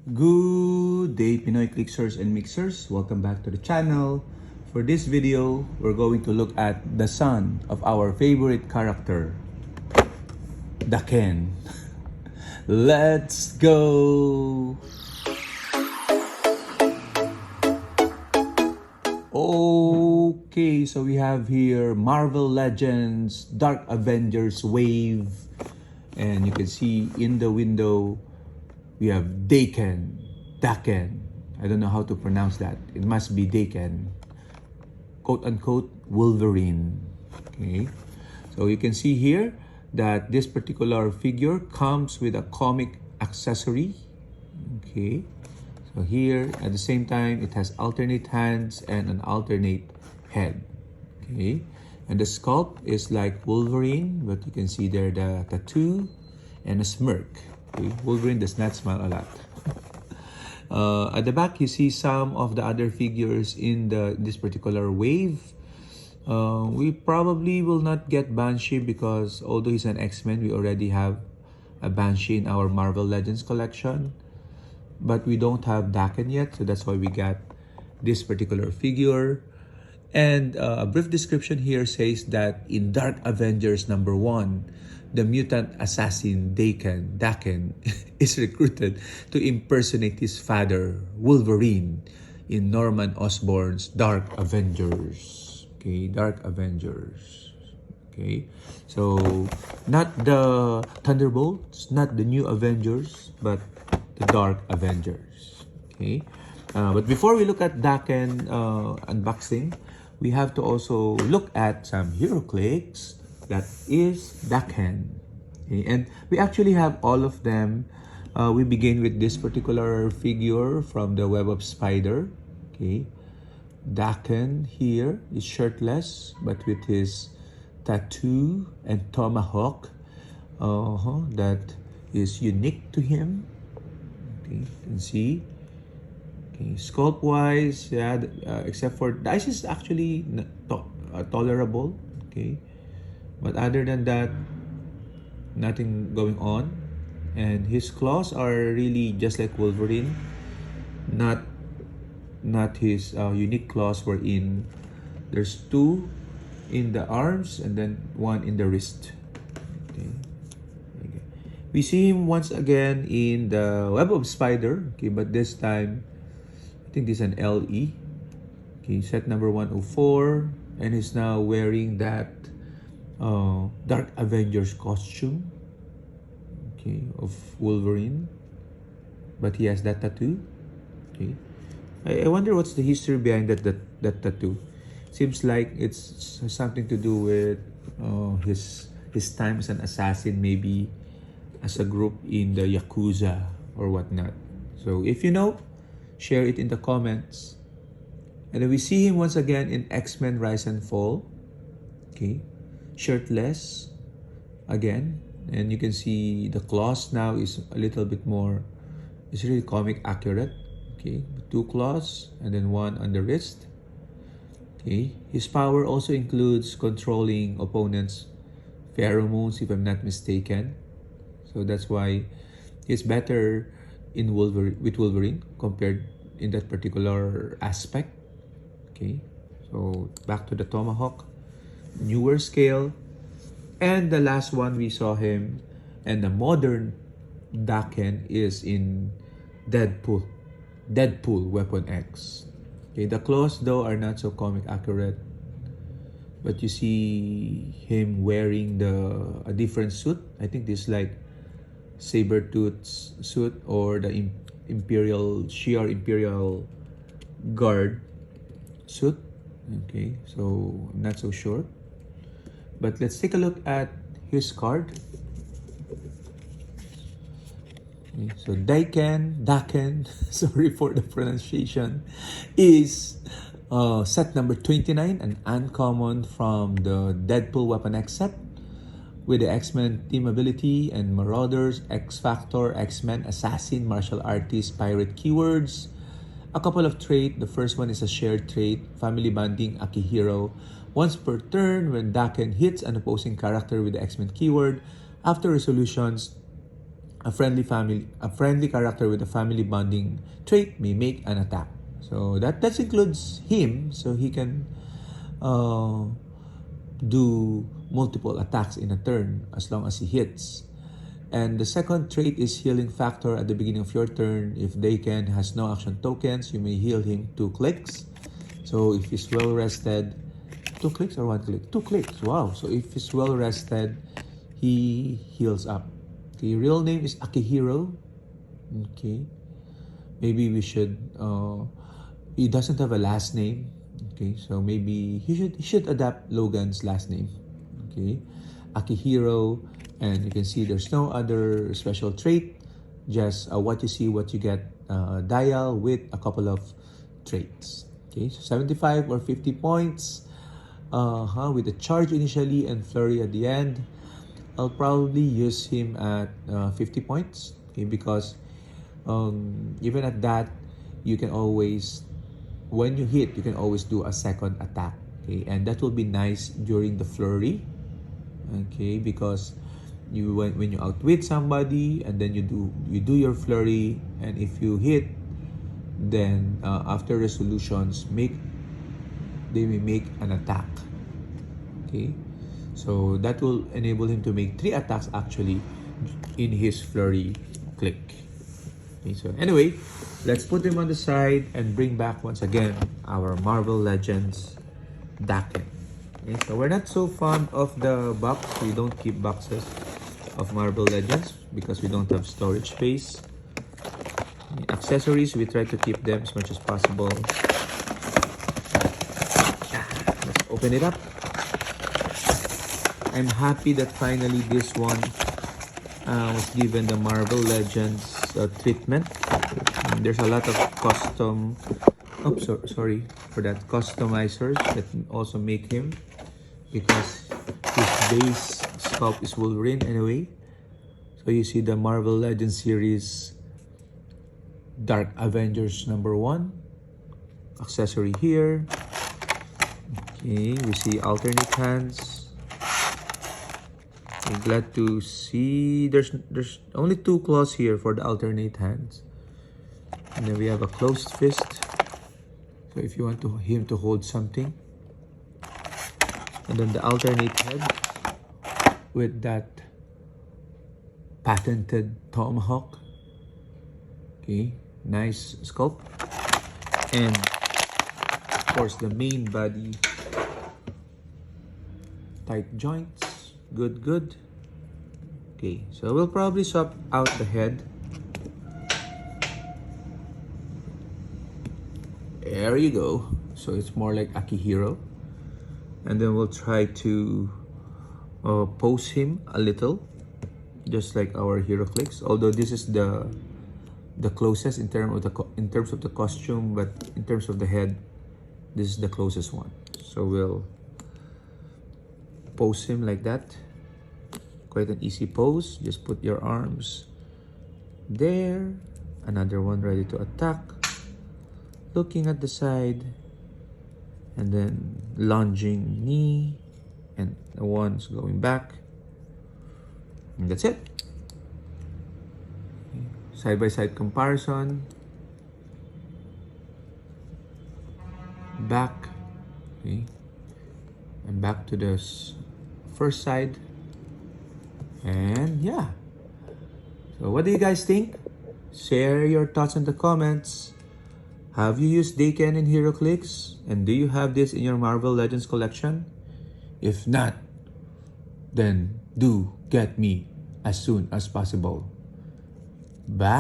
Good day, Pinoy Clixers and Mixers. Welcome back to the channel. For this video, we're going to look at the son of our favorite character, Daken. Let's go! Okay, so we have here Marvel Legends Dark Avengers Wave. And you can see in the window, we have Daken. I don't know how to pronounce that. It must be Daken. Quote unquote Wolverine. Okay. So you can see here that this particular figure comes with a comic accessory. Okay. So here at the same time it has alternate hands and an alternate head. Okay. And the sculpt is like Wolverine, but you can see there the tattoo and a smirk. Okay. Wolverine does not smile a lot. At the back, you see some of the other figures in this particular wave. We probably will not get Banshee because although he's an X-Men, we already have a Banshee in our Marvel Legends collection. But we don't have Daken yet, so that's why we got this particular figure. And a brief description here says that in Dark Avengers #1, the mutant assassin Daken is recruited to impersonate his father, Wolverine, in Norman Osborn's Dark Avengers. Okay, Dark Avengers. Okay, so not the Thunderbolts, not the New Avengers, but the Dark Avengers. Okay, but before we look at Daken unboxing, we have to also look at some Heroclix that is Daken. Okay? And we actually have all of them. We begin with this particular figure from the Web of Spider. Okay, Daken here is shirtless, but with his tattoo and tomahawk that is unique to him. Okay, you can see. Okay, sculpt wise, yeah, except for the eyes is actually tolerable. Okay, but other than that, nothing going on. And his claws are really just like Wolverine, not his unique claws wherein there's two in the arms and then one in the wrist. Okay. Okay. We see him once again in the Web of Spider. Okay, but this time I think this is an LE. Okay, set number 104, and he's now wearing that Dark Avengers costume. Okay, of Wolverine, but he has that tattoo. Okay, I wonder what's the history behind that tattoo. Seems like it's something to do with his time as an assassin, maybe as a group in the Yakuza or whatnot. So if you know, share it in the comments. And then we see him once again in X-Men Rise and Fall. Okay, shirtless again. And you can see the claws now is a little bit more, it's really comic accurate. Okay, two claws and then one on the wrist. Okay, his power also includes controlling opponents' pheromones, if I'm not mistaken. So that's why he's better in with Wolverine compared in that particular aspect. Okay, so back to the tomahawk, newer scale. And the last one we saw him, and the modern Daken is in Deadpool Weapon X. Okay, the claws though are not so comic accurate, but you see him wearing a different suit. I think this is like Sabertooth's suit or the Shi'ar Imperial Guard suit. Okay, so I'm not so sure. But let's take a look at his card. Okay, so Daken, sorry for the pronunciation, is set number 29, an uncommon from the Deadpool Weapon X set with the X-Men team ability and Marauders, X-Factor, X-Men, Assassin, Martial Artist, Pirate keywords. A couple of traits. The first one is a shared trait, Family Bonding, Akihiro. Once per turn, when Daken hits an opposing character with the X-Men keyword, after resolutions, a friendly character with a family bonding trait may make an attack. So that includes him, so he can do multiple attacks in a turn as long as he hits. And the second trait is healing factor at the beginning of your turn. If Daken has no action tokens, you may heal him 2 clicks. So if he's well rested, 2 clicks or 1 click? 2 clicks, wow. So if he's well rested, he heals up. Okay, real name is Akihiro. Okay, maybe we should, he doesn't have a last name. Okay, so maybe he should adapt Logan's last name. Okay, Akihiro. And you can see there's no other special trait, just what you see, what you get, dial with a couple of traits. Okay, so 75 or 50 points with a charge initially and flurry at the end. I'll probably use him at 50 points, okay, because even at that, you can always, when you hit, you can always do a second attack, okay, and that will be nice during the flurry, okay, because when you outwit somebody and then you do your flurry, and if you hit, then after resolutions they may make an attack, okay, so that will enable him to make 3 attacks actually in his flurry click. Okay, so anyway, let's put him on the side and bring back once again our Marvel Legends Daken. Okay, so we're not so fond of the box. We don't keep boxes of Marvel Legends because we don't have storage space. Accessories, we try to keep them as much as possible. Let's open it up. I'm happy that finally this one was given the Marvel Legends treatment. There's a lot of custom, sorry for that, customizers that also make him, because his base sculpt is Wolverine anyway. So you see the Marvel Legends series Dark Avengers #1 accessory here. Okay, we see alternate hands. I'm glad to see there's only 2 claws here for the alternate hands. And then we have a closed fist. So if you want him to hold something. And then the alternate head with that patented tomahawk. Okay, nice sculpt. And of course the main body, tight joints, good. Okay, so we'll probably swap out the head. There you go. So it's more like Akihiro. And then we'll try to pose him a little, just like our Heroclix. Although this is the closest in terms of the costume, but in terms of the head, this is the closest one. So we'll pose him like that. Quite an easy pose. Just put your arms there. Another one ready to attack. Looking at the side. And then lunging knee. And the one's going back. And that's it. Side-by-side comparison. Back. Okay. And back to the first side. And yeah. So what do you guys think? Share your thoughts in the comments. Have you used Daken in Heroclix? And do you have this in your Marvel Legends collection? If not, then do get me as soon as possible. Bye.